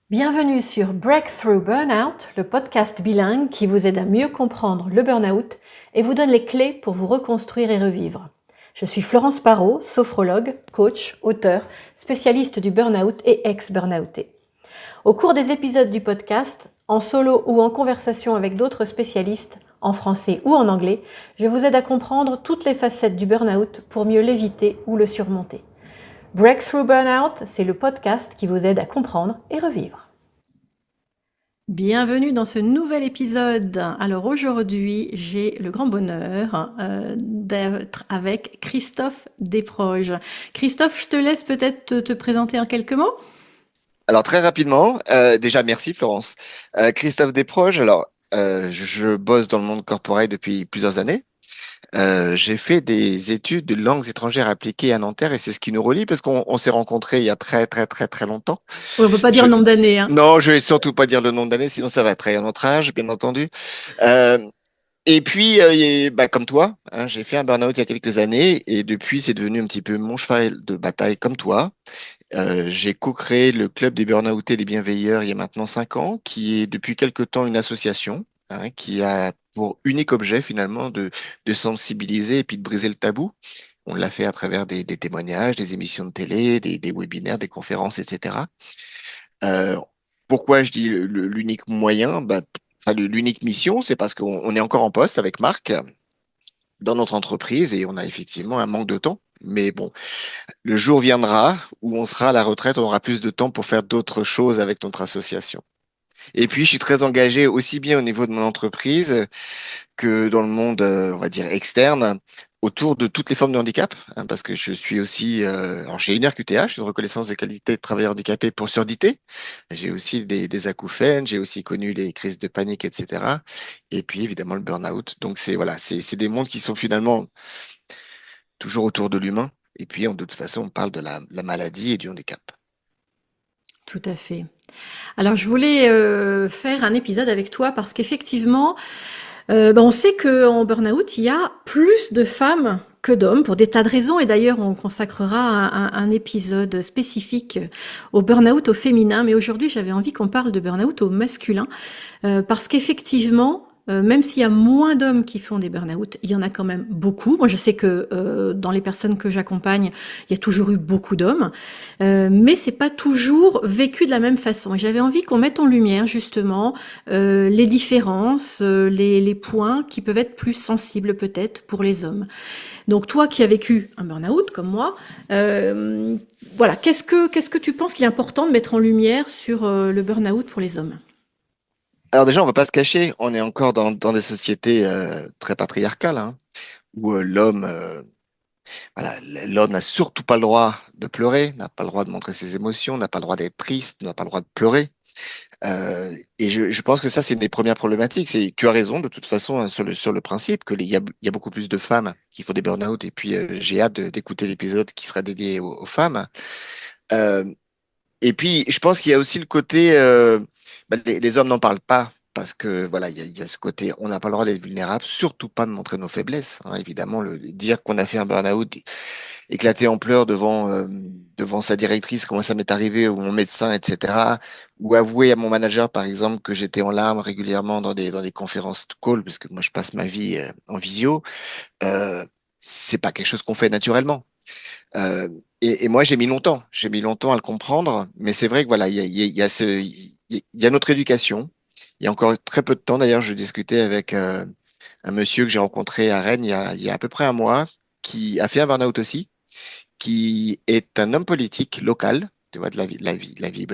Bienvenue sur Breakthrough Burnout, le podcast bilingue qui vous aide à mieux comprendre le burn-out et vous donne les clés pour vous reconstruire et revivre. Je suis Florence Parot, sophrologue, coach, auteur, spécialiste du burn-out et ex-burnouté. Au cours des épisodes du podcast, en solo ou en conversation avec d'autres spécialistes, en français ou en anglais, je vous aide à comprendre toutes les facettes du burn-out pour mieux l'éviter ou le surmonter. Breakthrough Burnout, c'est le podcast qui vous aide à comprendre et revivre. Bienvenue dans ce nouvel épisode. Alors aujourd'hui, j'ai le grand bonheur d'être avec Christophe Desproges. Christophe, je te laisse peut-être te présenter en quelques mots. Alors très rapidement, déjà merci Florence. Christophe Desproges, je bosse dans le monde corporate depuis plusieurs années. J'ai fait des études de langues étrangères appliquées à Nanterre et c'est ce qui nous relie parce qu'on s'est rencontrés il y a très très très très longtemps. On ne peut pas dire Je, le nombre d'années, hein. non, je vais surtout pas dire le nombre d'années, sinon ça va trahir notre âge, bien entendu. Euh, et puis, comme toi, hein, j'ai fait un burn-out il y a quelques années et depuis c'est devenu un petit peu mon cheval de bataille comme toi. J'ai co-créé le Club des Burnoutés et des Bienveilleurs il y a maintenant 5 ans, qui est depuis quelque temps une association, hein, qui a pour unique objet finalement de sensibiliser et puis de briser le tabou. On l'a fait à travers des témoignages, des émissions de télé, des webinaires, des conférences, etc. Euh, Pourquoi je dis l'unique moyen? L'unique mission, c'est parce qu'on est encore en poste avec Marc dans notre entreprise et on a effectivement un manque de temps. Mais bon, le jour viendra où on sera à la retraite, on aura plus de temps pour faire d'autres choses avec notre association. Et puis, je suis très engagé aussi bien au niveau de mon entreprise que dans le monde, on va dire, externe, autour de toutes les formes de handicap, hein, parce que je suis aussi, alors j'ai une RQTH, une reconnaissance de qualité de travailleur handicapé pour surdité. J'ai aussi des acouphènes, j'ai aussi connu les crises de panique, etc. Et puis, évidemment, le burn-out. Donc, c'est des mondes qui sont finalement toujours autour de l'humain. Et puis, de toute façon, on parle de la maladie et du handicap. Tout à fait. Alors je voulais faire un épisode avec toi parce qu'effectivement, on sait qu'en burn-out, il y a plus de femmes que d'hommes pour des tas de raisons. Et d'ailleurs, on consacrera un épisode spécifique au burn-out au féminin. Mais aujourd'hui, j'avais envie qu'on parle de burn-out au masculin. Parce qu'effectivement, même s'il y a moins d'hommes qui font des burn-out, il y en a quand même beaucoup. Moi, je sais que dans les personnes que j'accompagne, il y a toujours eu beaucoup d'hommes, mais c'est pas toujours vécu de la même façon. Et j'avais envie qu'on mette en lumière justement les différences, les points qui peuvent être plus sensibles peut-être pour les hommes. Donc toi qui as vécu un burn-out comme moi, voilà, qu'est-ce que tu penses qu'il est important de mettre en lumière sur le burn-out pour les hommes? Alors déjà, on va pas se cacher, on est encore dans des sociétés très patriarcales, hein, où l'homme n'a surtout pas le droit de pleurer, n'a pas le droit de montrer ses émotions, n'a pas le droit d'être triste, n'a pas le droit de pleurer. Et je pense que ça, c'est une des premières problématiques. Tu as raison, de toute façon, hein, sur le principe, il y a beaucoup plus de femmes qui font des burn-out. Et puis, j'ai hâte d'écouter l'épisode qui sera dédié aux femmes. Euh, et puis, je pense qu'il y a aussi le côté, les hommes n'en parlent pas parce que voilà, il y a ce côté, on n'a pas le droit d'être vulnérable, surtout pas de montrer nos faiblesses, hein. Évidemment, dire qu'on a fait un burn-out, éclater en pleurs devant sa directrice, comment ça m'est arrivé, ou mon médecin, etc. Ou avouer à mon manager, par exemple, que j'étais en larmes régulièrement dans des conférences de call, parce que moi je passe ma vie en visio. Euh, c'est pas quelque chose qu'on fait naturellement. Et moi, j'ai mis longtemps à le comprendre, mais c'est vrai que voilà, il y a notre éducation. Il y a encore très peu de temps, d'ailleurs, je discutais avec un monsieur que j'ai rencontré à Rennes il y a à peu près un mois, qui a fait un burn-out aussi, qui est un homme politique local, tu vois, de la vie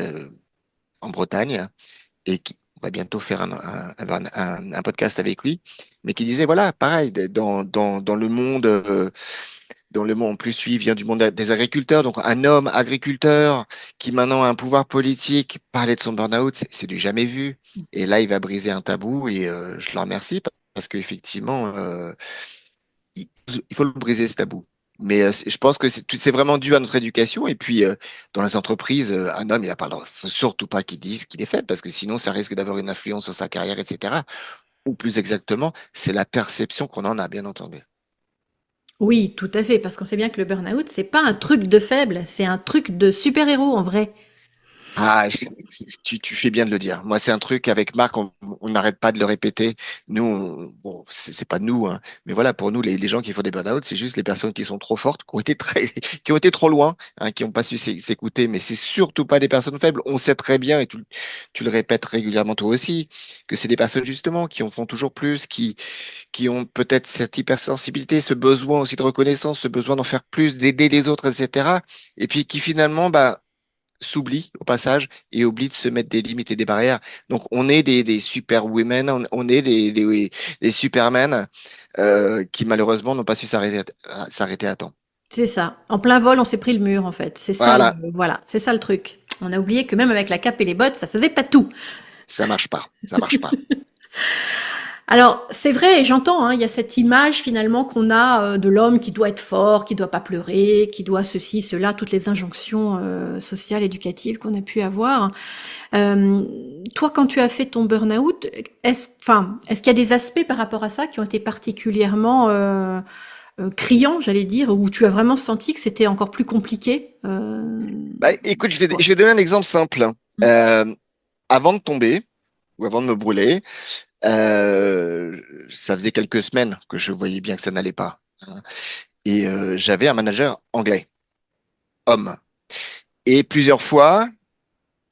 en Bretagne, et qui on va bientôt faire un podcast avec lui, mais qui disait, voilà, pareil, dans le monde, en plus, lui vient du monde des agriculteurs, donc un homme agriculteur qui maintenant a un pouvoir politique, parler de son burn-out, c'est du jamais vu. Et là, il va briser un tabou et je le remercie parce qu'effectivement, il, il faut le briser ce tabou. Mais je pense que c'est vraiment dû à notre éducation. Et puis, dans les entreprises, un homme, il n'a pas le droit, faut surtout pas qu'il dise qu'il est faible, parce que sinon, ça risque d'avoir une influence sur sa carrière, etc. Ou plus exactement, c'est la perception qu'on en a, bien entendu. Oui, tout à fait, parce qu'on sait bien que le burn-out, c'est pas un truc de faible, c'est un truc de super-héros en vrai. Ah, tu fais bien de le dire. Moi, c'est un truc avec Marc, on n'arrête pas de le répéter. Nous, bon, c'est pas nous, hein, mais voilà, pour nous, les gens qui font des burn-out, c'est juste les personnes qui sont trop fortes, qui ont été qui ont été trop loin, hein, qui n'ont pas su s'écouter. Mais c'est surtout pas des personnes faibles. On sait très bien, et tu le répètes régulièrement toi aussi, que c'est des personnes justement qui en font toujours plus, qui ont peut-être cette hypersensibilité, ce besoin aussi de reconnaissance, ce besoin d'en faire plus, d'aider les autres, etc. Et puis qui finalement, bah s'oublie au passage et oublie de se mettre des limites et des barrières. Donc on est des super women, on est des supermen qui malheureusement n'ont pas su s'arrêter à temps. C'est ça. En plein vol, on s'est pris le mur, en fait. C'est ça, Voilà, voilà, c'est ça le truc. On a oublié que même avec la cape et les bottes, ça faisait pas tout. ça marche pas, ça marche pas. Alors, c'est vrai, et j'entends, hein, il y a cette image finalement qu'on a de l'homme qui doit être fort, qui doit pas pleurer, qui doit ceci, cela, toutes les injonctions sociales, éducatives qu'on a pu avoir. Euh, Toi, quand tu as fait ton burn-out, est-ce qu'il y a des aspects par rapport à ça qui ont été particulièrement criants, j'allais dire, où tu as vraiment senti que c'était encore plus compliqué Bah, écoute, ouais. je vais donner un exemple simple. Euh, Avant de tomber ou avant de me brûler, euh, ça faisait quelques semaines que je voyais bien que ça n'allait pas, hein. Et j'avais un manager anglais, homme. Et plusieurs fois,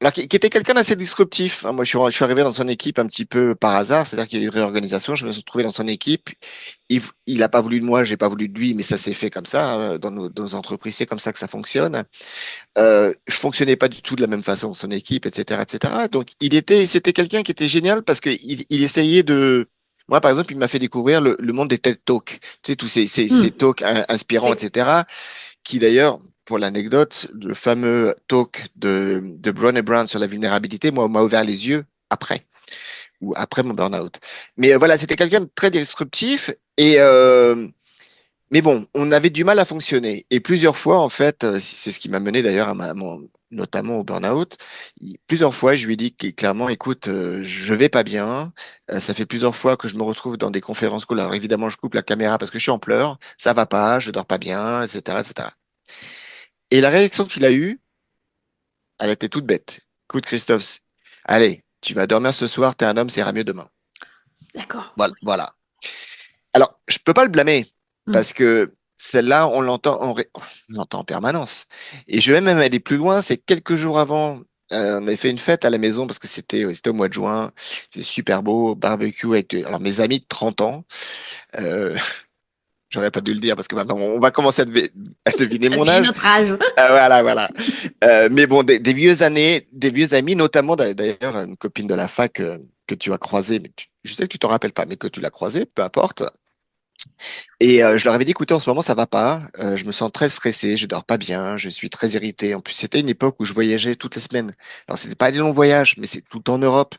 alors, qui était quelqu'un d'assez disruptif, hein. Moi, je suis arrivé dans son équipe un petit peu par hasard, c'est-à-dire qu'il y a eu une réorganisation. Je me suis retrouvé dans son équipe. Il a pas voulu de moi, j'ai pas voulu de lui, mais ça s'est fait comme ça, hein. Dans nos entreprises, c'est comme ça que ça fonctionne. Je fonctionnais pas du tout de la même façon que son équipe, etc., etc. Donc, c'était quelqu'un qui était génial parce que il essayait de. Moi, par exemple, il m'a fait découvrir le monde des TED Talks. Tu sais, tous ces Hmm. talks inspirants, Oui. etc. Qui d'ailleurs, pour l'anecdote, le fameux talk de Brené Brown sur la vulnérabilité, moi, m'a ouvert les yeux après, ou après mon burn-out. Mais voilà, c'était quelqu'un de très disruptif et mais bon, on avait du mal à fonctionner. Et plusieurs fois, en fait, c'est ce qui m'a mené d'ailleurs notamment au burn-out. Plusieurs fois, je lui ai dit clairement, écoute, je vais pas bien. Ça fait plusieurs fois que je me retrouve dans des conférences calls. Alors évidemment, je coupe la caméra parce que je suis en pleurs. Ça va pas, je dors pas bien, etc., etc. Et la réaction qu'il a eue, elle était toute bête. Écoute, Christophe, allez, tu vas dormir ce soir, t'es un homme, ça ira mieux demain. D'accord. Voilà, voilà. Alors, je peux pas le blâmer Hmm. parce que celle-là, on l'entend en permanence. Et je vais même aller plus loin. C'est quelques jours avant, on avait fait une fête à la maison parce que c'était au mois de juin. C'était super beau, barbecue avec alors mes amis de 30 ans. Euh, J'aurais pas dû le dire parce que maintenant on va commencer à deviner mon Deviner âge. notre âge. Voilà, voilà. Mais bon, des vieux années, des vieux amis, notamment d'ailleurs une copine de la fac que tu as croisée, mais je sais que tu t'en rappelles pas, mais que tu l'as croisée, peu importe. Et je leur avais dit, écoutez, en ce moment, ça va pas. Je me sens très stressé, je dors pas bien, je suis très irrité. En plus, c'était une époque où je voyageais toutes les semaines. Alors, c'était pas des longs voyages, mais c'est tout en Europe.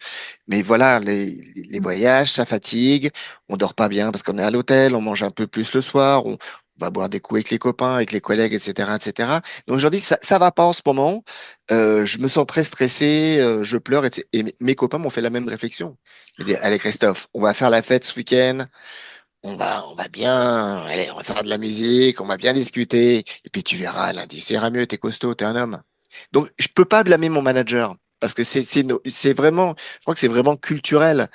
Mais voilà, les voyages, ça fatigue. On dort pas bien parce qu'on est à l'hôtel, on mange un peu plus le soir, on va boire des coups avec les copains, avec les collègues, etc., etc. Donc, je leur dis, ça va pas en ce moment. Je me sens très stressé, je pleure. Et mes copains m'ont fait la même réflexion. Ils m'ont dit, allez, Christophe, on va faire la fête ce week-end. On va bien, allez, on va faire de la musique, on va bien discuter, et puis tu verras, lundi, ça ira mieux, t'es costaud, t'es un homme. Donc, je peux pas blâmer mon manager, parce que c'est vraiment, je crois que c'est vraiment culturel.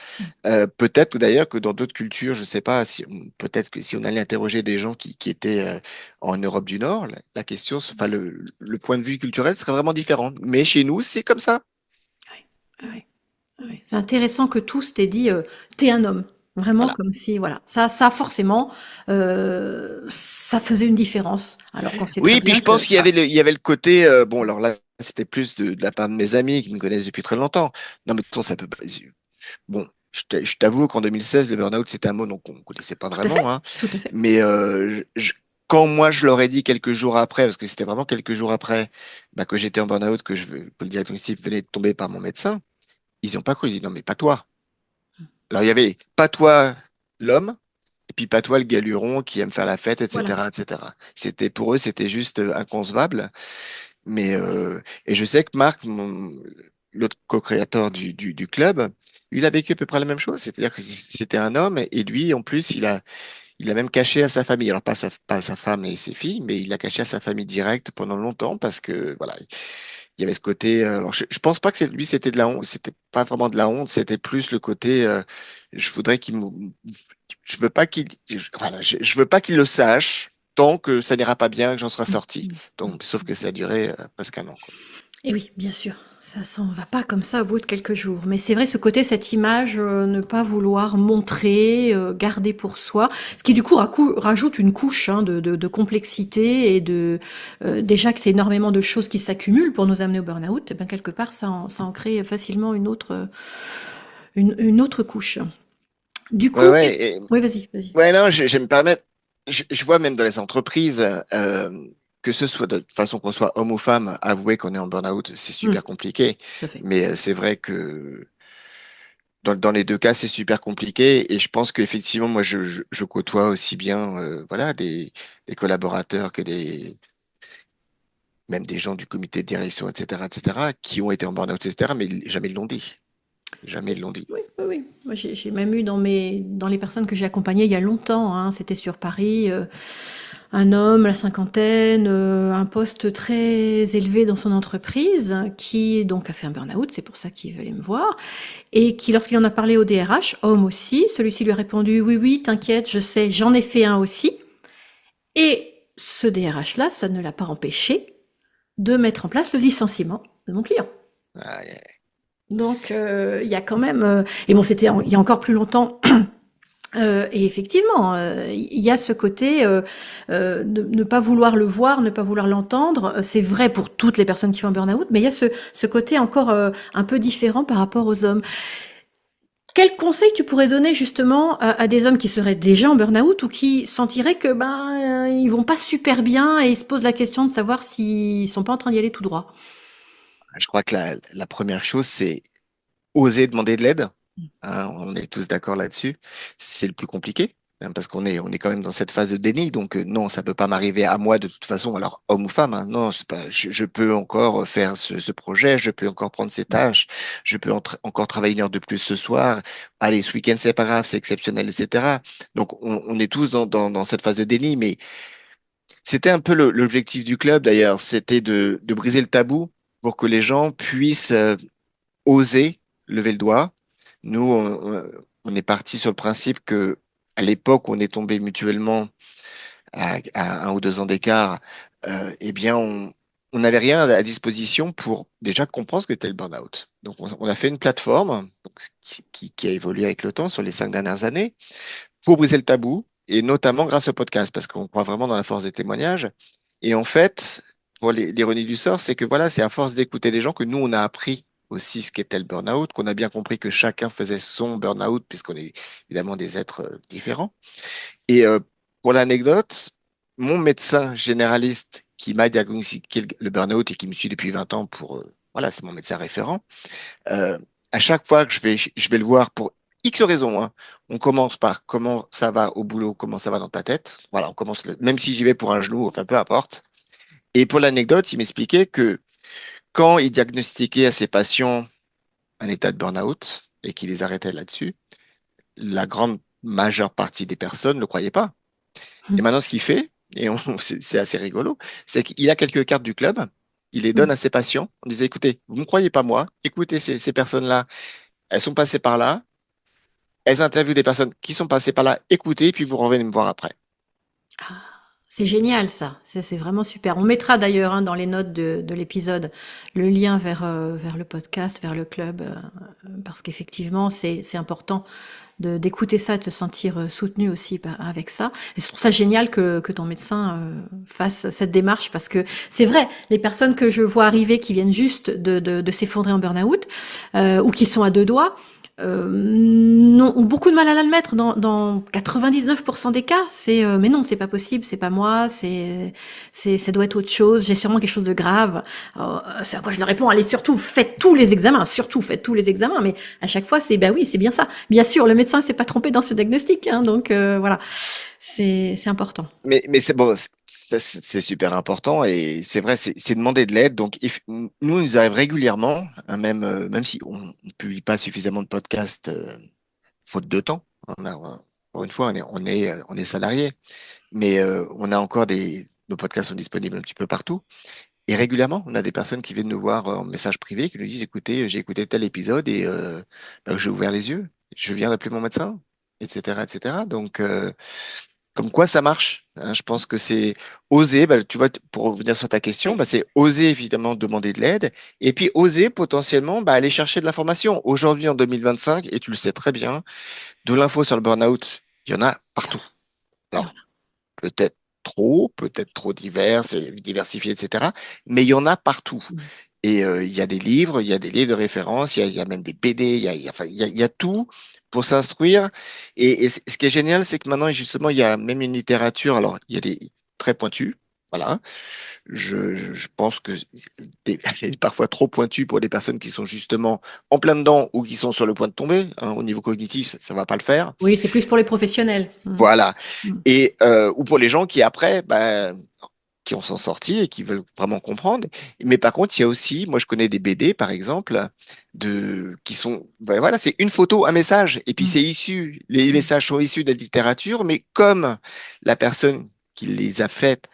Peut-être d'ailleurs que dans d'autres cultures, je sais pas, si, peut-être que si on allait interroger des gens qui étaient en Europe du Nord, la question, enfin, le point de vue culturel serait vraiment différent. Mais chez nous, c'est comme ça. Ouais, ouais, ouais. C'est intéressant que tous t'aient dit, t'es un homme. Vraiment Voilà. comme si, voilà, ça forcément, ça faisait une différence. Alors qu'on sait très Oui, puis bien je que, pense voilà. il y avait le côté, bon, alors là, c'était plus de la part de mes amis qui me connaissent depuis très longtemps. Non, mais de toute façon, ça peut pas. Bon, je t'avoue qu'en 2016, le burn-out, c'était un mot donc, qu'on ne connaissait pas Tout à fait, vraiment, hein. tout à fait. Mais quand moi, je leur ai dit quelques jours après, parce que c'était vraiment quelques jours après bah, que j'étais en burn-out, que le diagnostic venait de tomber par mon médecin, ils n'ont pas cru. Ils ont dit non, mais pas toi. Alors, il y avait pas toi, l'homme, et puis pas toi, le galuron qui aime faire la fête, Voilà. etc., etc. C'était pour eux, c'était juste inconcevable. Mais et je sais que Marc, l'autre co-créateur du club, lui, il a vécu à peu près la même chose. C'est-à-dire que c'était un homme et lui, en plus, il a même caché à sa famille. Alors pas à sa femme et ses filles, mais il l'a caché à sa famille directe pendant longtemps parce que voilà, il y avait ce côté. Alors je pense pas que lui c'était de la honte, c'était pas vraiment de la honte, c'était plus le côté. Je voudrais qu'il me, je veux pas voilà, je veux pas qu'il le sache tant que ça n'ira pas bien, que j'en serai Mmh, sorti. mmh, mmh, Donc, sauf que ça a duré presque un an, quoi. et oui, bien sûr, ça s'en va pas comme ça au bout de quelques jours. Mais c'est vrai, ce côté, cette image, ne pas vouloir montrer, garder pour soi, ce qui du coup rajoute une couche hein, de complexité et déjà que c'est énormément de choses qui s'accumulent pour nous amener au burn-out, et bien quelque part, ça en crée facilement une autre couche. Du Ouais, coup, ouais. oui, vas-y, vas-y. Ouais, non, je vais me permettre. Je vois même dans les entreprises, que ce soit de façon qu'on soit homme ou femme, avouer qu'on est en burn-out, c'est Mmh, super compliqué. tout à fait. Mais c'est vrai que dans les deux cas, c'est super compliqué. Et je pense qu'effectivement, moi, je côtoie aussi bien, voilà, des collaborateurs que même des gens du comité de direction, etc., qui ont été en burn-out, etc., mais jamais ils l'ont dit. Jamais ils l'ont dit. Oui, oui, oui. Moi, j'ai même eu dans les personnes que j'ai accompagnées il y a longtemps, hein, c'était sur Paris, un homme, la cinquantaine, un poste très élevé dans son entreprise, qui donc a fait un burn-out, c'est pour ça qu'il venait me voir, et qui, lorsqu'il en a parlé au DRH, homme aussi, celui-ci lui a répondu, oui, oui, t'inquiète, je sais, j'en ai fait un aussi. Et ce DRH-là, ça ne l'a pas empêché de mettre en place le licenciement de mon client. Ah, yeah. Donc, il y a quand même, et bon, il y a encore plus longtemps. Et effectivement, il y a ce côté ne pas vouloir le voir, ne pas vouloir l'entendre. C'est vrai pour toutes les personnes qui font un burn-out, mais il y a ce côté encore un peu différent par rapport aux hommes. Quel conseil tu pourrais donner justement à des hommes qui seraient déjà en burn-out ou qui sentiraient que ils vont pas super bien et ils se posent la question de savoir s'ils sont pas en train d'y aller tout droit? Je crois que la première chose, c'est oser demander de l'aide. Hein, on est tous d'accord là-dessus. C'est le plus compliqué, hein, parce on est quand même dans cette phase de déni. Donc, non, ça peut pas m'arriver à moi de toute façon, alors homme ou femme. Hein, non, c'est pas, je peux encore faire ce projet, je peux encore prendre ces tâches, je peux encore travailler une heure de plus ce soir. Allez, ce week-end, c'est pas grave, c'est exceptionnel, etc. Donc, on est tous dans cette phase de déni, mais c'était un peu l'objectif du club d'ailleurs, c'était de briser le tabou pour que les gens puissent oser lever le doigt. Nous, on est parti sur le principe que à l'époque où on est tombé mutuellement à 1 ou 2 ans d'écart, eh bien, on n'avait rien à disposition pour déjà comprendre ce qu'était le burn-out. Donc, on a fait une plateforme donc, qui a évolué avec le temps sur les 5 dernières années pour briser le tabou, et notamment grâce au podcast, parce qu'on croit vraiment dans la force des témoignages. Et en fait, pour l'ironie du sort, c'est que voilà, c'est à force d'écouter les gens que nous, on a appris aussi ce qu'était le burn-out, qu'on a bien compris que chacun faisait son burn-out, puisqu'on est évidemment des êtres différents. Et pour l'anecdote, mon médecin généraliste qui m'a diagnostiqué le burn-out et qui me suit depuis 20 ans voilà, c'est mon médecin référent, euh, à chaque fois que je vais le voir pour X raisons, hein, on commence par comment ça va au boulot, comment ça va dans ta tête. Voilà, on commence, même si j'y vais pour un genou, enfin peu importe. Et pour l'anecdote, il m'expliquait que quand il diagnostiquait à ses patients un état de burn-out et qu'il les arrêtait là-dessus, la grande majeure partie des personnes ne le croyaient pas. Et maintenant, ce qu'il fait, et c'est assez rigolo, c'est qu'il a quelques cartes du club, il les donne à ses patients. On disait, écoutez, vous ne me croyez pas moi, écoutez ces personnes-là, elles sont passées par là, elles interviewent des personnes qui sont passées par là, écoutez, puis vous revenez me voir après. Ah, c'est génial ça, c'est vraiment super. On mettra d'ailleurs hein, dans les notes de l'épisode le lien vers le podcast, vers le club, parce qu'effectivement c'est important d'écouter ça et de se sentir soutenu aussi avec ça. Et je trouve ça génial que ton médecin fasse cette démarche parce que c'est vrai, les personnes que je vois arriver qui viennent juste de s'effondrer en burn-out ou qui sont à deux doigts, ont beaucoup de mal à l'admettre dans 99% des cas. C'est mais non, c'est pas possible, c'est pas moi, ça doit être autre chose. J'ai sûrement quelque chose de grave. C'est à quoi je leur réponds allez surtout faites tous les examens. Mais à chaque fois c'est bah oui, c'est bien ça. Bien sûr, le médecin s'est pas trompé dans ce diagnostic, hein, donc voilà, c'est important. Mais c'est bon, c'est super important et c'est vrai, c'est demander de l'aide. Donc, nous, il nous arrive régulièrement, hein, même si on ne publie pas suffisamment de podcasts, faute de temps. Encore une fois, on est salarié, mais on a encore nos podcasts sont disponibles un petit peu partout. Et régulièrement, on a des personnes qui viennent nous voir en message privé, qui nous disent, écoutez, j'ai écouté tel épisode et j'ai ouvert les yeux, je viens d'appeler mon médecin, etc., etc. Donc, comme quoi ça marche, hein. Je pense que c'est oser, bah, tu vois, pour revenir sur ta question, bah, c'est oser évidemment demander de l'aide et puis oser potentiellement bah, aller chercher de l'information. Aujourd'hui, en 2025, et tu le sais très bien, de l'info sur le burn-out, il y en a partout. Il y en Alors, peut-être trop diverses, et diversifiées, etc. Mais il y en a partout. a. Et il y a des livres, il y a des livres de référence, il y a même des BD, enfin, il y a tout pour s'instruire. Et ce qui est génial, c'est que maintenant, justement, il y a même une littérature. Alors, il y a des très pointus. Voilà. Je pense que c'est parfois trop pointu pour des personnes qui sont justement en plein dedans ou qui sont sur le point de tomber, hein. Au niveau cognitif, ça va pas le faire. Oui, c'est plus pour les professionnels. Mmh. Voilà. Mmh. Et ou pour les gens qui après, bah, qui en sont sortis et qui veulent vraiment comprendre. Mais par contre, il y a aussi, moi je connais des BD par exemple, qui sont, ben voilà, c'est une photo, un message, et puis Mmh. c'est issu, les messages sont issus de la littérature, mais comme la personne qui les a faites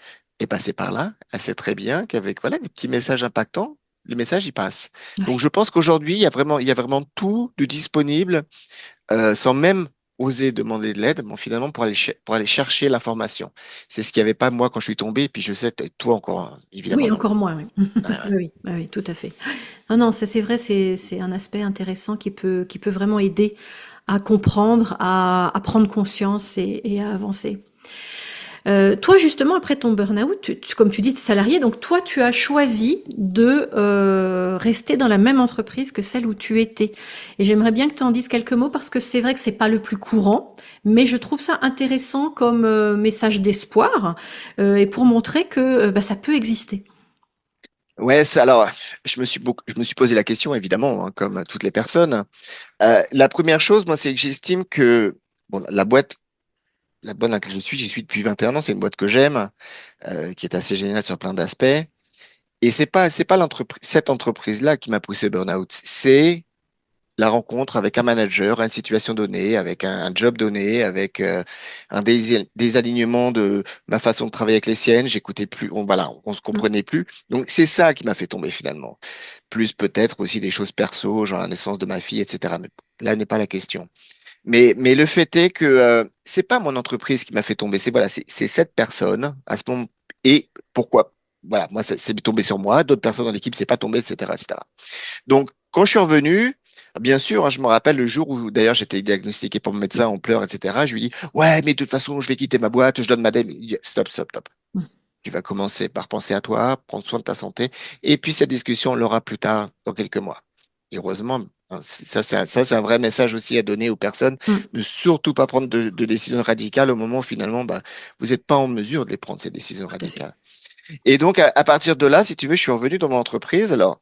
est passée par là, elle sait très bien qu'avec voilà des petits messages impactants, les messages y passent. Donc Ouais. je pense qu'aujourd'hui, il y a vraiment tout de disponible sans même oser demander de l'aide, bon, finalement, pour aller chercher l'information. C'est ce qu'il n'y avait pas moi quand je suis tombé, et puis je sais, toi encore, hein, évidemment Oui, non encore plus. moins, oui. Ouais, ouais. Oui, oui, oui, oui, tout à fait. Non, non, ça c'est vrai, c'est un aspect intéressant qui peut vraiment aider à comprendre, à prendre conscience et à avancer. Toi, justement, après ton burn-out, comme tu dis, tu es salarié, donc toi, tu as choisi de rester dans la même entreprise que celle où tu étais. Et j'aimerais bien que tu en dises quelques mots parce que c'est vrai que c'est pas le plus courant, mais je trouve ça intéressant comme message d'espoir et pour montrer que bah, ça peut exister. Ouais, alors, je me suis posé la question, évidemment, hein, comme toutes les personnes. La première chose, moi, c'est que j'estime que bon, la boîte dans laquelle j'y suis depuis 21 ans, c'est une boîte que j'aime, qui est assez géniale sur plein d'aspects. Et c'est pas cette entreprise-là qui m'a poussé au burn-out. C'est la rencontre avec un manager, une situation donnée, avec un job donné, avec un désalignement de ma façon de travailler avec les siennes. J'écoutais plus, voilà, on se Mm. comprenait plus. Donc c'est ça qui m'a fait tomber finalement. Plus peut-être aussi des choses perso, genre la naissance de ma fille, etc. Mais là n'est pas la question. Mais le fait est que c'est pas mon entreprise qui m'a fait tomber. C'est voilà, c'est cette personne à ce moment. Et pourquoi? Voilà, moi c'est tombé sur moi. D'autres personnes dans l'équipe c'est pas tombé, etc., etc. Donc, quand je suis revenu, bien sûr, hein, je me rappelle le jour où d'ailleurs j'étais diagnostiqué par mon médecin en pleurs, etc. Je lui dis, ouais, mais de toute façon, je vais quitter ma boîte, je donne ma dème. Il dit, stop, stop, stop. Mm. Tu vas commencer par penser à toi, prendre soin de ta santé, et puis cette discussion, on l'aura plus tard, dans quelques mois. Et heureusement, hein, ça, c'est un vrai message aussi à donner aux personnes, Mm. ne surtout pas prendre de décisions radicales au moment où finalement, bah, vous n'êtes pas en mesure de les prendre, ces décisions Tout à fait. radicales. Et donc, à partir de là, si tu veux, je suis revenu dans mon entreprise. Alors,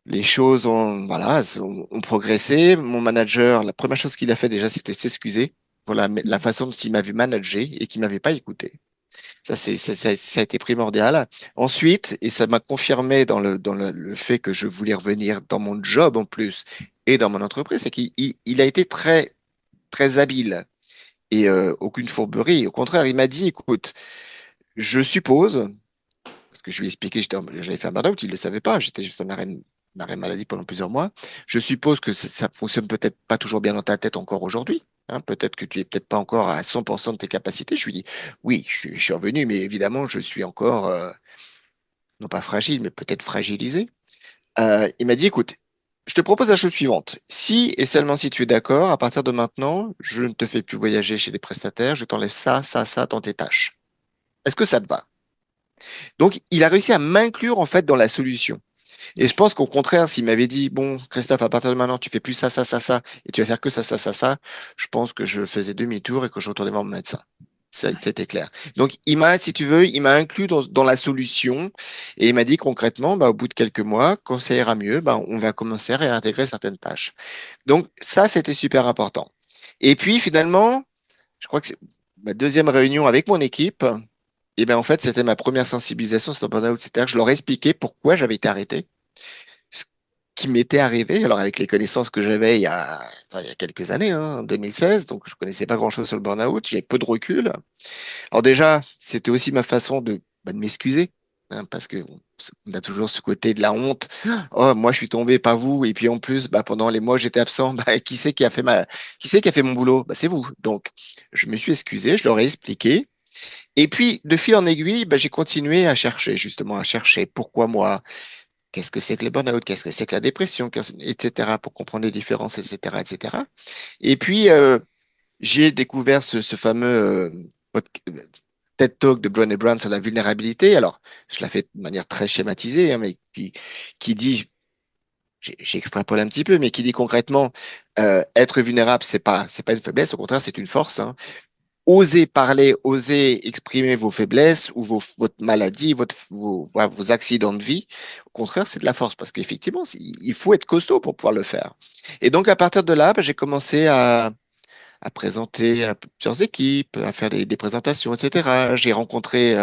les choses ont, voilà, ont progressé. Mon manager, la première chose qu'il a fait déjà, c'était s'excuser pour la façon dont il m'avait managé et qu'il m'avait pas écouté. Ça a été primordial. Ensuite, et ça m'a confirmé dans le fait que je voulais revenir dans mon job en plus et dans mon entreprise, c'est qu'il a été très habile et aucune fourberie. Au contraire, il m'a dit, écoute, je suppose, parce que je lui ai expliqué, j'avais fait un burn-out, il ne le savait pas, j'étais juste en arrêt maladie pendant plusieurs mois. Je suppose que ça fonctionne peut-être pas toujours bien dans ta tête encore aujourd'hui. Hein, peut-être que tu es peut-être pas encore à 100% de tes capacités. Je lui dis, oui, je suis revenu, mais évidemment, je suis encore, non pas fragile, mais peut-être fragilisé. Il m'a dit, écoute, je te propose la chose suivante. Si et seulement si tu es d'accord, à partir de maintenant, je ne te fais plus voyager chez les prestataires, je t'enlève ça dans tes tâches. Est-ce que ça te va? Donc, il a réussi à m'inclure en fait dans la solution. Et je Ouais. pense qu'au contraire, s'il m'avait dit, bon, Christophe, à partir de maintenant, tu fais plus ça, et tu vas faire que ça, je pense que je faisais demi-tour et que je retournais voir mon médecin. C'était clair. Donc, si tu veux, il m'a inclus dans la solution et il m'a dit concrètement, bah, au bout de quelques mois, quand ça ira mieux, bah, on va commencer à réintégrer certaines tâches. Donc, ça, c'était super important. Et puis, finalement, je crois que c'est ma deuxième réunion avec mon équipe. Et ben en fait, c'était ma première sensibilisation sur le burn-out. C'est-à-dire que je leur ai expliqué pourquoi j'avais été arrêté, ce qui m'était arrivé, alors avec les connaissances que j'avais il y a quelques années, hein, en 2016, donc je connaissais pas grand-chose sur le burn-out, j'avais peu de recul. Alors déjà, c'était aussi ma façon de m'excuser, hein, parce que bon, on a toujours ce côté de la honte. Oh, moi, je suis tombé, pas vous. Et puis en plus, bah, pendant les mois où j'étais absent, bah, qui c'est qui a fait mon boulot? Bah, c'est vous. Donc, je me suis excusé, je leur ai expliqué. Et puis, de fil en aiguille, bah, j'ai continué à chercher, justement, à chercher pourquoi moi, qu'est-ce que c'est que le burn-out, qu'est-ce que c'est que la dépression, etc., pour comprendre les différences, etc., etc. Et puis, j'ai découvert ce fameux TED Talk de Brené Brown sur la vulnérabilité. Alors, je la fais de manière très schématisée, hein, mais qui dit, j'extrapole un petit peu, mais qui dit concrètement, être vulnérable, c'est pas une faiblesse, au contraire, c'est une force, hein. Osez parler, osez exprimer vos faiblesses ou votre maladie, voilà, vos accidents de vie. Au contraire, c'est de la force parce qu'effectivement, il faut être costaud pour pouvoir le faire. Et donc, à partir de là, ben, j'ai commencé à présenter à plusieurs équipes, à faire des présentations, etc. J'ai rencontré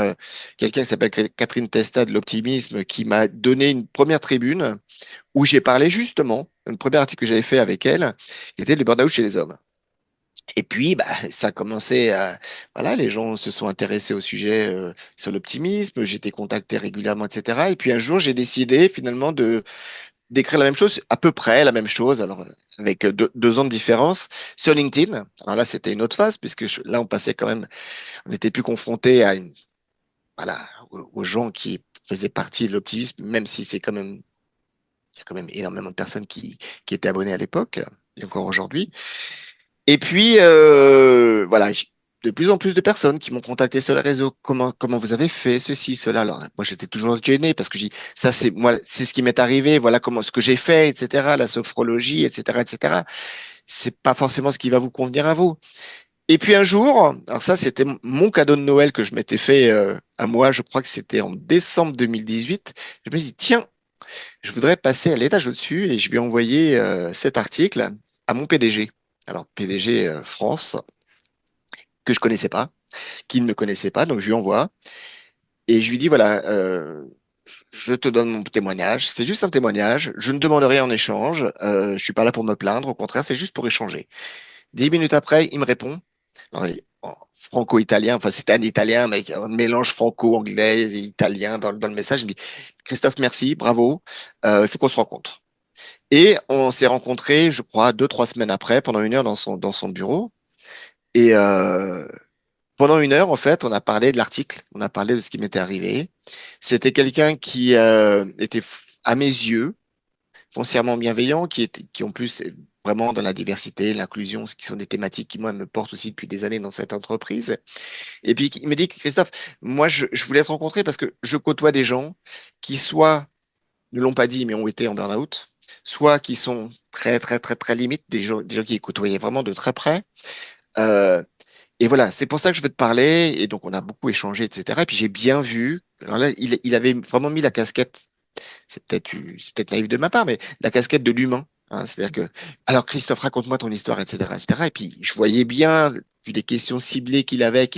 quelqu'un qui s'appelle Catherine Testa de l'Optimisme qui m'a donné une première tribune où j'ai parlé justement, un premier article que j'avais fait avec elle, qui était le burn-out chez les hommes. Et puis, bah, ça a commencé à, voilà, les gens se sont intéressés au sujet sur l'optimisme, j'étais contacté régulièrement, etc. Et puis un jour, j'ai décidé finalement de d'écrire la même chose, à peu près la même chose, alors avec 2 ans de différence sur LinkedIn. Alors là, c'était une autre phase puisque là, on passait quand même, on n'était plus confronté à voilà, aux gens qui faisaient partie de l'optimisme, même si il y a quand même énormément de personnes qui étaient abonnées à l'époque et encore aujourd'hui. Et puis, voilà, de plus en plus de personnes qui m'ont contacté sur les réseaux. Comment vous avez fait ceci, cela? Alors, moi, j'étais toujours gêné parce que je dis, ça, c'est moi, c'est ce qui m'est arrivé. Voilà comment, ce que j'ai fait, etc. La sophrologie, etc., etc. C'est pas forcément ce qui va vous convenir à vous. Et puis un jour, alors ça, c'était mon cadeau de Noël que je m'étais fait à moi. Je crois que c'était en décembre 2018. Je me dis, tiens, je voudrais passer à l'étage au-dessus et je vais envoyer cet article à mon PDG. Alors, PDG France, que je connaissais pas, qui ne me connaissait pas, donc je lui envoie et je lui dis voilà, je te donne mon témoignage, c'est juste un témoignage, je ne demande rien en échange, je suis pas là pour me plaindre, au contraire, c'est juste pour échanger. 10 minutes après, il me répond, alors, en franco-italien, enfin c'était un italien, mais un mélange franco-anglais et italien dans le message, il me dit Christophe, merci, bravo, il faut qu'on se rencontre. Et on s'est rencontrés, je crois, 2, 3 semaines après, pendant 1 heure dans son bureau. Et pendant 1 heure, en fait, on a parlé de l'article, on a parlé de ce qui m'était arrivé. C'était quelqu'un qui était, à mes yeux, foncièrement bienveillant, qui en plus est vraiment dans la diversité, l'inclusion, ce qui sont des thématiques qui, moi, me portent aussi depuis des années dans cette entreprise. Et puis, il me dit, Christophe, moi, je voulais te rencontrer parce que je côtoie des gens qui soit ne l'ont pas dit, mais ont été en burn-out, soit qui sont très, très, très, très limites, des gens qui côtoyaient vraiment de très près. Euh, et voilà, c'est pour ça que je veux te parler. Et donc, on a beaucoup échangé, etc. Et puis, j'ai bien vu. Alors là, il avait vraiment mis la casquette. C'est peut-être naïf de ma part, mais la casquette de l'humain. Hein, c'est-à-dire que, alors Christophe, raconte-moi ton histoire, etc., etc. Et puis, je voyais bien, vu les questions ciblées qu'il avait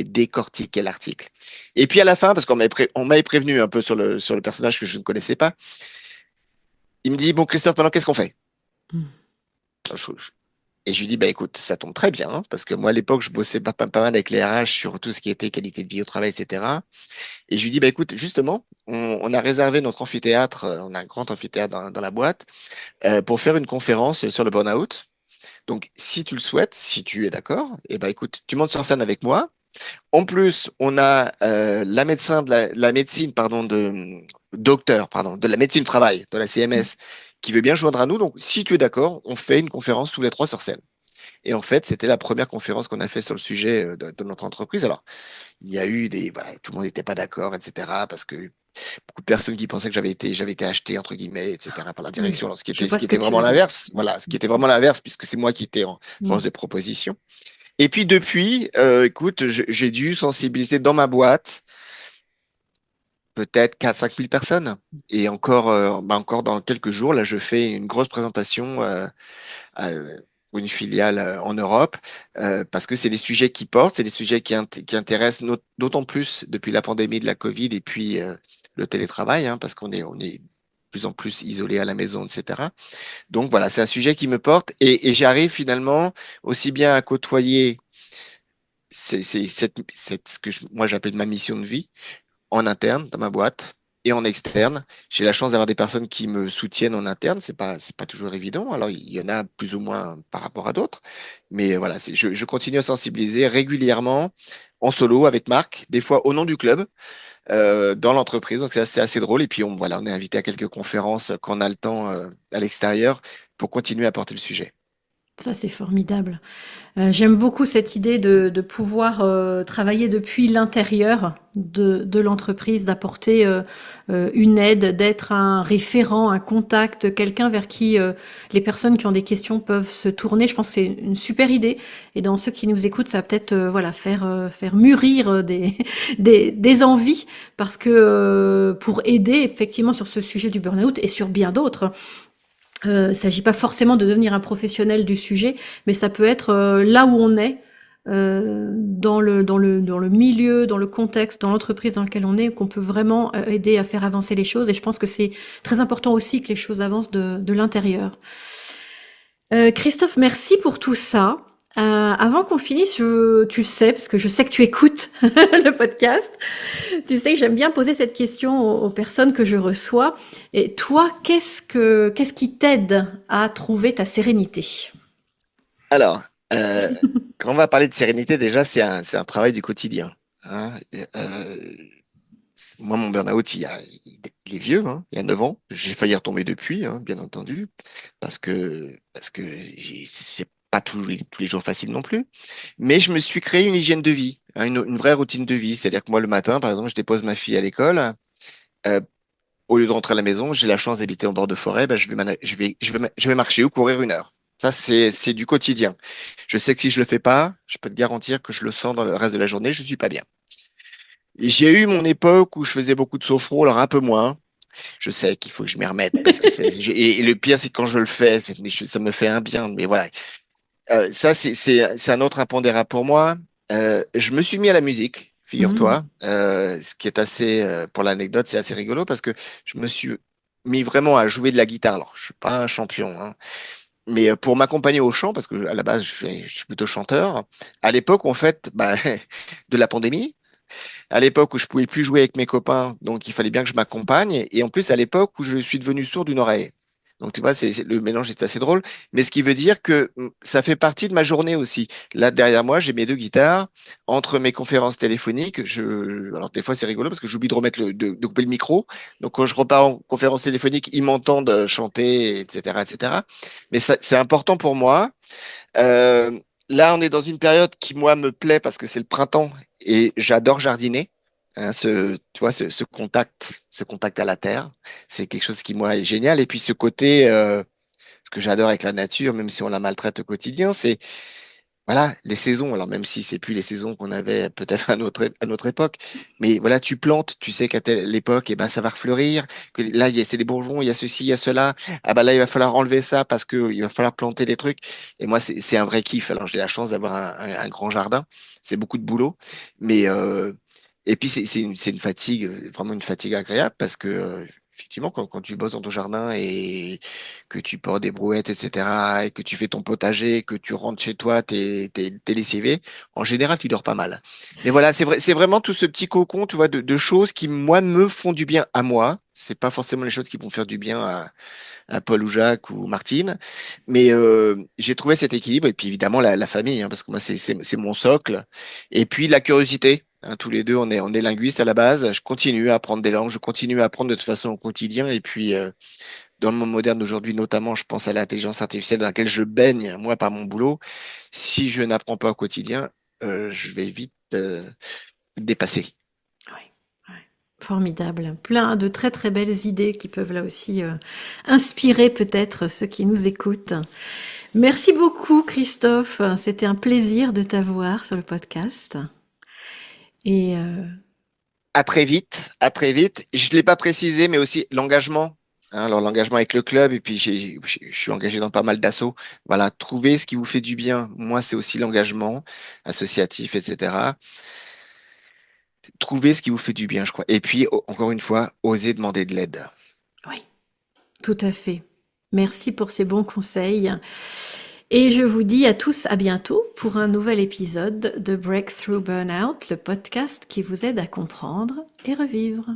décortiqué l'article. Et puis à la fin, parce qu'on m'avait prévenu un peu sur le personnage que je ne connaissais pas, il me dit, bon Christophe, maintenant qu'est-ce qu'on fait? Je- Et je lui dis, bah écoute, ça tombe très bien, hein, parce que moi à l'époque, je bossais pas mal avec les RH sur tout ce qui était qualité de vie au travail, etc. Et je lui dis, bah écoute, justement, on a réservé notre amphithéâtre, on a un grand amphithéâtre dans la boîte, pour faire une conférence sur le burn-out. Donc, si tu le souhaites, si tu es d'accord, et ben écoute, tu montes sur scène avec moi. En plus, on a la médecin la médecine, pardon, docteur, pardon, de la médecine du travail, de la CMS, qui veut bien joindre à nous. Donc, si tu es d'accord, on fait une conférence tous les trois sur scène. Et en fait, c'était la première conférence qu'on a fait sur le sujet de notre entreprise. Alors, il y a eu voilà, tout le monde n'était pas d'accord, etc. Parce que beaucoup de personnes qui pensaient que j'avais été acheté, entre guillemets, etc. par la Oui, direction. Alors, ce qui je était, ce vois qui ce que était tu vraiment veux dire. l'inverse. Voilà, ce qui était vraiment l'inverse, puisque c'est moi qui étais en force Mm. de proposition. Et puis depuis, écoute, j'ai dû sensibiliser dans ma boîte peut-être 4 5 000 personnes. Et encore, bah encore dans quelques jours, là, je fais une grosse présentation à- pour une filiale en Europe, parce que c'est des sujets qui portent, c'est des sujets qui intéressent d'autant plus depuis la pandémie de la Covid et puis le télétravail, hein, parce qu'on est de plus en plus isolé à la maison, etc. Donc voilà, c'est un sujet qui me porte et j'arrive finalement aussi bien à côtoyer ce que moi j'appelle ma mission de vie en interne dans ma boîte. et en externe. J'ai la chance d'avoir des personnes qui me soutiennent en interne. C'est pas toujours évident. Alors, il y en a plus ou moins par rapport à d'autres. Mais voilà, je continue à sensibiliser régulièrement en solo avec Marc, des fois au nom du club, dans l'entreprise. Donc, c'est assez drôle. Et puis, on est invité à quelques conférences quand on a le temps, à l'extérieur pour continuer à porter le sujet. Ça, c'est formidable. J'aime beaucoup cette idée de pouvoir travailler depuis l'intérieur de l'entreprise, d'apporter une aide, d'être un référent, un contact, quelqu'un vers qui les personnes qui ont des questions peuvent se tourner. Je pense que c'est une super idée. Et dans ceux qui nous écoutent, ça va peut-être voilà faire mûrir des envies parce que pour aider effectivement sur ce sujet du burn-out et sur bien d'autres. Il ne s'agit pas forcément de devenir un professionnel du sujet, mais ça peut être là où on est, dans le milieu, dans le contexte, dans l'entreprise dans lequel on est, qu'on peut vraiment aider à faire avancer les choses. Et je pense que c'est très important aussi que les choses avancent de l'intérieur. Christophe, merci pour tout ça. Avant qu'on finisse, tu le sais, parce que je sais que tu écoutes le podcast, tu sais que j'aime bien poser cette question aux personnes que je reçois. Et toi, qu'est-ce qui t'aide à trouver ta sérénité? Alors, quand on va parler de sérénité, déjà, c'est un travail du quotidien. Hein. Moi, mon burn-out, il est vieux, hein, il y a 9 ans. J'ai failli retomber depuis, hein, bien entendu, parce que c'est pas tous les jours facile non plus. Mais je me suis créé une hygiène de vie, hein, une vraie routine de vie. C'est-à-dire que moi, le matin, par exemple, je dépose ma fille à l'école. Euh, Au lieu de rentrer à la maison, j'ai la chance d'habiter en bord de forêt, ben, je vais marcher ou courir 1 heure. Ça, c'est du quotidien. Je sais que si je le fais pas, je peux te garantir que je le sens dans le reste de la journée, je suis pas bien. J'ai eu mon époque où je faisais beaucoup de sophro, alors un peu moins. Je sais qu'il faut que je m'y remette parce que et le pire, c'est que quand je le fais, ça me fait un bien. Mais voilà, ça, c'est un autre impondérable pour moi. Je me suis mis à la musique, Mmh. figure-toi, ce qui est assez, pour l'anecdote, c'est assez rigolo parce que je me suis mis vraiment à jouer de la guitare. Alors, je suis pas un champion, hein, mais pour m'accompagner au chant, parce que à la base, je suis plutôt chanteur. À l'époque, en fait, bah, de la pandémie, à l'époque où je pouvais plus jouer avec mes copains, donc il fallait bien que je m'accompagne. Et en plus, à l'époque où je suis devenu sourd d'une oreille. Donc tu vois, le mélange est assez drôle, mais ce qui veut dire que ça fait partie de ma journée aussi. Là derrière moi, j'ai mes 2 guitares. Entre mes conférences téléphoniques, alors des fois c'est rigolo parce que j'oublie de remettre de couper le micro. Donc quand je repars en conférence téléphonique, ils m'entendent chanter, etc., etc. Mais c'est important pour moi. Là, on est dans une période qui, moi, me plaît parce que c'est le printemps et j'adore jardiner. Hein, tu vois, ce contact à la terre, c'est quelque chose qui, moi, est génial. Et puis, ce côté, ce que j'adore avec la nature, même si on la maltraite au quotidien, c'est voilà, les saisons, alors même si c'est plus les saisons qu'on avait peut-être à notre époque, mais voilà, tu plantes, tu sais qu'à telle époque, eh ben, ça va refleurir, que là, c'est des bourgeons, il y a ceci, il y a cela, ah ben là, il va falloir enlever ça parce que il va falloir planter des trucs. Et moi, c'est un vrai kiff. Alors, j'ai la chance d'avoir un grand jardin, c'est beaucoup de boulot, mais et puis c'est une fatigue, vraiment une fatigue agréable parce que effectivement, quand tu bosses dans ton jardin et que tu portes des brouettes, etc., et que tu fais ton potager, que tu rentres chez toi, t'es lessivé, en général, tu dors pas mal. Mais voilà, c'est vraiment tout ce petit cocon, tu vois, de choses qui, moi, me font du bien à moi. C'est pas forcément les choses qui vont faire du bien à Paul ou Jacques ou Martine, mais j'ai trouvé cet équilibre, et puis évidemment, la famille, hein, parce que moi, c'est mon socle, et puis la curiosité. Hein, tous les deux, on est linguistes à la base. Je continue à apprendre des langues, je continue à apprendre de toute façon au quotidien. Et puis, dans le monde moderne d'aujourd'hui, notamment, je pense à l'intelligence artificielle dans laquelle je baigne, moi, par mon boulot. Si je n'apprends pas au quotidien, je vais vite dépasser. Oui, ouais. Formidable. Plein de très très belles idées qui peuvent là aussi inspirer peut-être ceux qui nous écoutent. Merci beaucoup Christophe. C'était un plaisir de t'avoir sur le podcast. Et À très vite, à très vite. Je ne l'ai pas précisé, mais aussi l'engagement. Hein, alors l'engagement avec le club, et puis je suis engagé dans pas mal d'assauts. Voilà, trouver ce qui vous fait du bien. Moi, c'est aussi l'engagement associatif, etc. Trouver ce qui vous fait du bien, je crois. Et puis, encore une fois, oser demander de l'aide. oui, tout à fait. Merci pour ces bons conseils. Et je vous dis à tous à bientôt pour un nouvel épisode de Breakthrough Burnout, le podcast qui vous aide à comprendre et revivre.